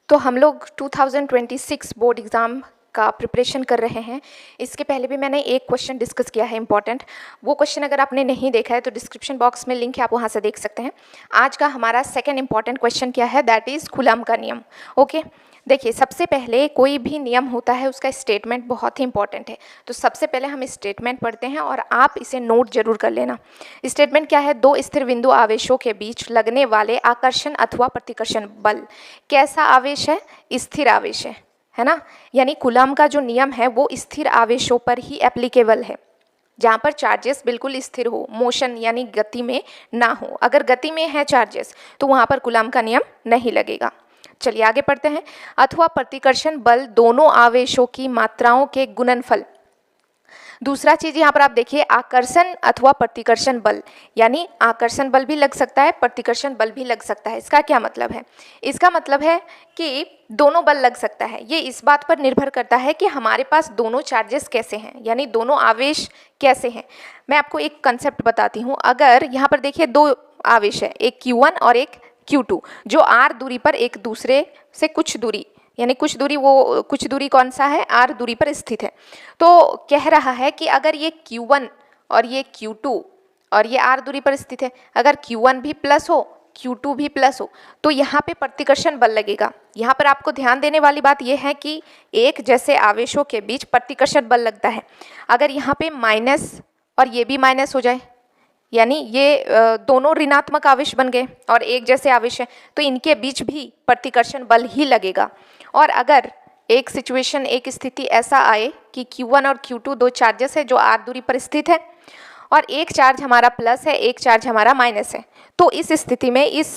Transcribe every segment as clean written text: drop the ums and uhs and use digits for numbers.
तो हम लोग 2026 बोर्ड एग्ज़ाम का प्रिपरेशन कर रहे हैं। इसके पहले भी मैंने एक क्वेश्चन डिस्कस किया है इम्पॉर्टेंट। वो क्वेश्चन अगर आपने नहीं देखा है तो डिस्क्रिप्शन बॉक्स में लिंक है, आप वहाँ से देख सकते हैं। आज का हमारा सेकंड इम्पॉर्टेंट क्वेश्चन क्या है, दैट इज़ कूलम का नियम। ओके, देखिए सबसे पहले कोई भी नियम होता है उसका स्टेटमेंट बहुत ही इंपॉर्टेंट है। तो सबसे पहले हम स्टेटमेंट पढ़ते हैं और आप इसे नोट जरूर कर लेना। स्टेटमेंट क्या है, दो स्थिर बिंदु आवेशों के बीच लगने वाले आकर्षण अथवा प्रतिकर्षण बल कैसा आवेश है, स्थिर आवेश है ना। यानी कूलम का जो नियम है वो स्थिर आवेशों पर ही एप्लीकेबल है, जहाँ पर चार्जेस बिल्कुल स्थिर हो, मोशन यानी गति में ना हो। अगर गति में है चार्जेस तो वहाँ पर कूलम का नियम नहीं लगेगा। चलिए आगे पढ़ते हैं। अथवा प्रतिकर्षण बल दोनों आवेशों की मात्राओं के गुणनफल। दूसरा चीज यहाँ पर आप देखिए, आकर्षण अथवा प्रतिकर्षण बल, यानी आकर्षण बल भी लग सकता है, प्रतिकर्षण बल भी लग सकता है। इसका क्या मतलब है, इसका मतलब है कि दोनों बल लग सकता है। ये इस बात पर निर्भर करता है कि हमारे पास दोनों चार्जेस कैसे हैं, यानी दोनों आवेश कैसे हैं। मैं आपको एक कंसेप्ट बताती हूँ। अगर यहाँ पर देखिए दो आवेश है, एक Q1 और एक Q2, जो r दूरी पर एक दूसरे से कुछ दूरी, यानी कुछ दूरी, वो कुछ दूरी कौन सा है, r दूरी पर स्थित है। तो कह रहा है कि अगर ये Q1 और ये Q2 और ये r दूरी पर स्थित है, अगर Q1 भी प्लस हो Q2 भी प्लस हो तो यहाँ पे प्रतिकर्षण बल लगेगा। यहाँ पर आपको ध्यान देने वाली बात यह है कि एक जैसे आवेशों के बीच प्रतिकर्षण बल लगता है। अगर यहाँ पे माइनस और ये भी माइनस हो जाए, यानी ये दोनों ऋणात्मक आवेश बन गए और एक जैसे आवेश है, तो इनके बीच भी प्रतिकर्षण बल ही लगेगा। और अगर एक सिचुएशन, एक स्थिति ऐसा आए कि Q1 और Q2 दो चार्जेस है जो r दूरी पर स्थित है और एक चार्ज हमारा प्लस है, एक चार्ज हमारा माइनस है, तो इस स्थिति में, इस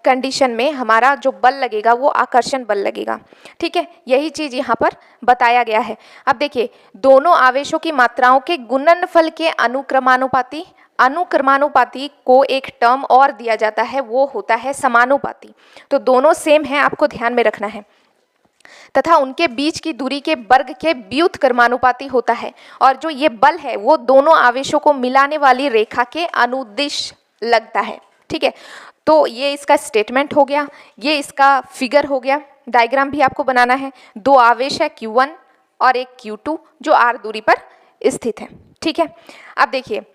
कंडीशन में हमारा जो बल लगेगा वो आकर्षण बल लगेगा। ठीक है, यही चीज़ यहाँ पर बताया गया है। अब देखिए, दोनों आवेशों की मात्राओं के गुणनफल के अनुक्रमानुपाती, अनुक्रमानुपाती को एक टर्म और दिया जाता है, वो होता है समानुपाती। तो दोनों सेम है, आपको ध्यान में रखना है। तथा उनके बीच की दूरी के वर्ग के व्युत्क्रमानुपाती होता है। और जो ये बल है वो दोनों आवेशों को मिलाने वाली रेखा के अनुदिश लगता है। ठीक है, तो ये इसका स्टेटमेंट हो गया, ये इसका फिगर हो गया। डायग्राम भी आपको बनाना है। दो आवेश है Q1 और एक Q2 जो r दूरी पर स्थित है। ठीक है, अब देखिए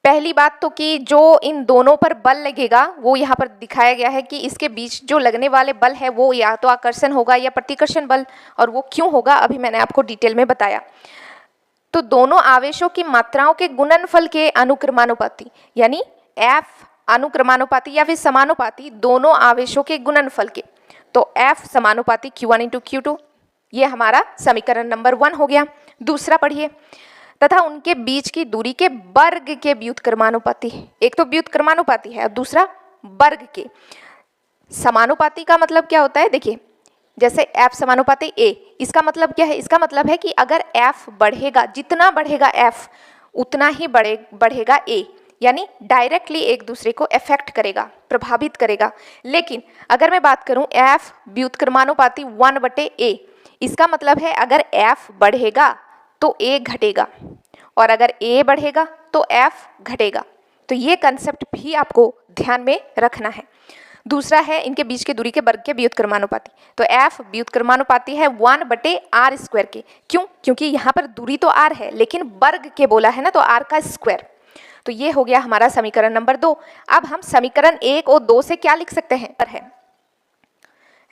पहली बात तो कि जो इन दोनों पर बल लगेगा वो यहाँ पर दिखाया गया है कि इसके बीच जो लगने वाले बल है वो या तो आकर्षण होगा या प्रतिकर्षण बल, और वो क्यों होगा अभी मैंने आपको डिटेल में बताया। तो दोनों आवेशों की मात्राओं के गुणनफल के अनुक्रमानुपाती, यानी F अनुक्रमानुपाती या फिर समानुपाती दोनों आवेशों के गुणनफल के, तो F समानुपाती Q1 इंटू Q2, ये हमारा समीकरण नंबर 1 हो गया। दूसरा पढ़िए, तथा उनके बीच की दूरी के वर्ग के व्युत्क्रमानुपाती। एक तो व्युत्क्रमानुपाती है और दूसरा वर्ग के। समानुपाती का मतलब क्या होता है, देखिए जैसे F समानुपाती A, इसका मतलब क्या है, इसका मतलब है कि अगर F बढ़ेगा, जितना बढ़ेगा F उतना ही बढ़ेगा A, यानी डायरेक्टली एक दूसरे को इफेक्ट करेगा, प्रभावित करेगा। लेकिन अगर मैं बात करूं F व्युत्क्रमानुपाती 1/A, इसका मतलब है अगर F बढ़ेगा तो A घटेगा और अगर A बढ़ेगा तो F घटेगा। तो ये कंसेप्ट भी आपको ध्यान में रखना है। दूसरा है इनके बीच की दूरी के वर्ग के व्युत्क्रमानुपाती। तो F व्युत्क्रमानुपाती है 1/r² के। क्यों? क्योंकि यहाँ पर दूरी तो r है लेकिन वर्ग के बोला है ना, तो r का स्क्वायर। तो ये हो गया हमारा समीकरण नंबर 2। अब हम समीकरण 1 और 2 से क्या लिख सकते हैं,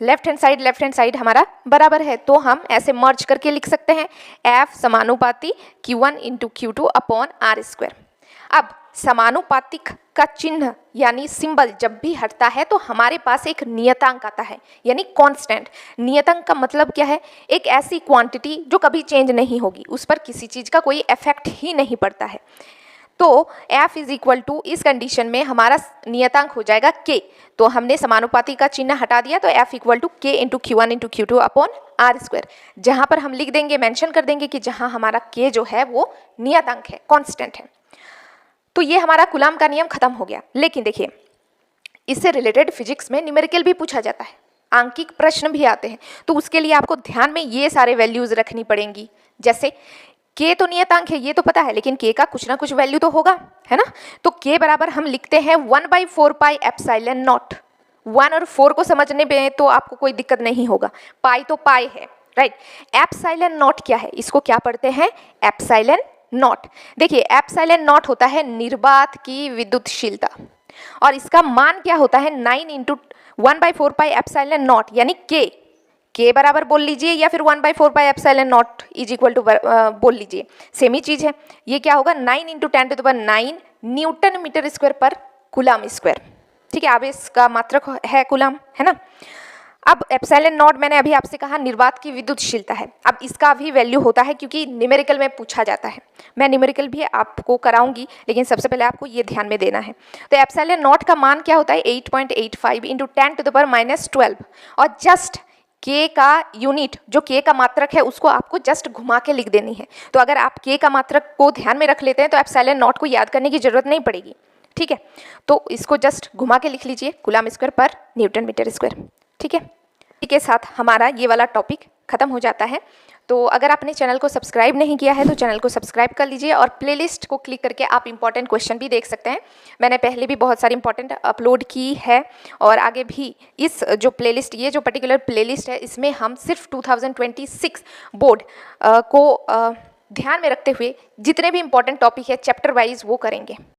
लेफ्ट हैंड साइड हमारा बराबर है, तो हम ऐसे मर्ज करके लिख सकते हैं F समानुपाती Q1 into Q2 upon r²। अब समानुपातिक का चिन्ह यानी सिंबल जब भी हटता है तो हमारे पास एक नियतांक आता है, यानी कांस्टेंट। नियतांक का मतलब क्या है, एक ऐसी क्वांटिटी जो कभी चेंज नहीं होगी, उस पर किसी चीज का कोई इफेक्ट ही नहीं पड़ता है। तो F इज इक्वल टू, इस कंडीशन में हमारा नियतांक हो जाएगा K। तो हमने समानुपाती का चिन्ह हटा दिया, तो F equal to K into Q1 into Q2 upon r²। जहाँ पर हम लिख देंगे, मेंशन कर देंगे कि जहाँ हमारा K जो है वो नियतांक है, कांस्टेंट है। तो ये हमारा कूलम का नियम खत्म हो गया। लेकिन देखिए इससे रिलेटेड फिजिक्स में न्यूमेरिकल भी पूछा जाता है, आंकिक प्रश्न भी आते हैं, तो उसके लिए आपको ध्यान में ये सारे वैल्यूज रखनी पड़ेंगी। जैसे K तो नियतांक है, ये तो पता है, लेकिन K का कुछ ना कुछ वैल्यू तो होगा, है ना। तो K बराबर हम लिखते हैं 1/4 पाई एप्सिलॉन नॉट। 1 और 4 को समझने में तो आपको कोई दिक्कत नहीं होगा। पाई तो पाई है, राइट। एप्सिलॉन नॉट क्या है, इसको क्या पढ़ते हैं, एप्सिलॉन नॉट। देखिए एप्सिलॉन नॉट होता है निर्वात की विद्युतशीलता और इसका मान क्या होता है 9 इंटू 1/4 पाई एप्सिलॉन नॉट यानी के बराबर बोल लीजिए या फिर 1/4 pi epsilon not is equal to बोल लीजिए, सेम ही चीज है। ये क्या होगा 9 इंटू 10⁹ न्यूटन मीटर स्क्वायर पर कूलम स्क्वायर, ठीक है। आवेश का मात्रक है कूलम, है ना। अब एप्सिलॉन नॉट मैंने अभी आपसे कहा निर्वात की विद्युतशीलता है। अब इसका भी वैल्यू होता है क्योंकि न्यूमेरिकल में पूछा जाता है। मैं न्यूमेरिकल भी आपको कराऊंगी लेकिन सबसे पहले आपको ये ध्यान में देना है। तो एप्सिलॉन नॉट का मान क्या होता है 8.85 इंटू 10⁻⁻12 और जस्ट के का यूनिट जो के का मात्रक है उसको आपको जस्ट घुमा के लिख देनी है। तो अगर आप के का मात्रक को ध्यान में रख लेते हैं तो एप्सिलॉन नॉट को याद करने की जरूरत नहीं पड़ेगी, ठीक है। तो इसको जस्ट घुमा के लिख लीजिए कूलम स्क्वायर पर न्यूटन मीटर स्क्वायर, ठीक है। इसी के साथ हमारा ये वाला टॉपिक खत्म हो जाता है। तो अगर आपने चैनल को सब्सक्राइब नहीं किया है तो चैनल को सब्सक्राइब कर लीजिए और प्लेलिस्ट को क्लिक करके आप इंपॉर्टेंट क्वेश्चन भी देख सकते हैं। मैंने पहले भी बहुत सारी इंपॉर्टेंट अपलोड की है और आगे भी इस जो प्लेलिस्ट, ये जो पर्टिकुलर प्लेलिस्ट है इसमें हम सिर्फ 2026 बोर्ड को ध्यान में रखते हुए जितने भी इंपॉर्टेंट टॉपिक है चैप्टर वाइज वो करेंगे।